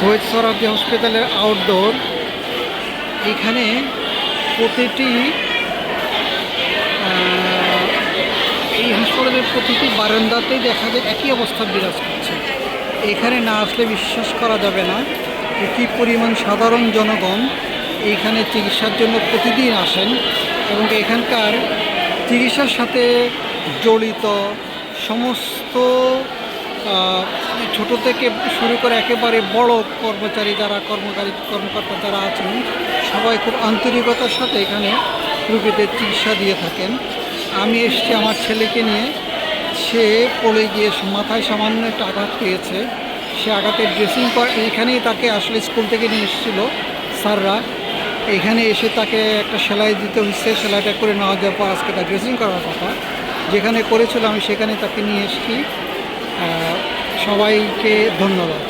সৈয়দ সোহরাওয়ার্দী হসপিটালের আউটডোর। এখানে প্রতিটি এই হাসপাতালের প্রতিটি বারান্দাতেই দেখা যায় একই অবস্থা বিরাজ করছে। এখানে না আসলে বিশ্বাস করা যাবে না যে কী পরিমাণ সাধারণ জনগণ এইখানে চিকিৎসার জন্য প্রতিদিন আসেন এবং এখানকার চিকিৎসার সাথে জড়িত সমস্ত ছোট থেকে শুরু করে একেবারে বড় কর্মচারী যারা কর্মকর্তা যারা আছেন সবাই খুব আন্তরিকতার সাথে এখানে রোগীদের চিকিৎসা দিয়ে থাকেন। আমি এসেছি আমার ছেলেকে নিয়ে, সে পড়ে গিয়ে মাথায় সামান্য একটা আঘাত পেয়েছে। সে আঘাতের ড্রেসিং এইখানেই তাকে আসলে স্কুল থেকে নিয়ে এসেছিলো স্যাররা। এখানে এসে তাকে একটা সেলাই দিতে হচ্ছে, সেলাইটা করে নেওয়া যাওয়ার পর আজকে তার ড্রেসিং করার কথা যেখানে করেছিল আমি সেখানে তাকে নিয়ে এসেছি। সবাইকে ধন্যবাদ।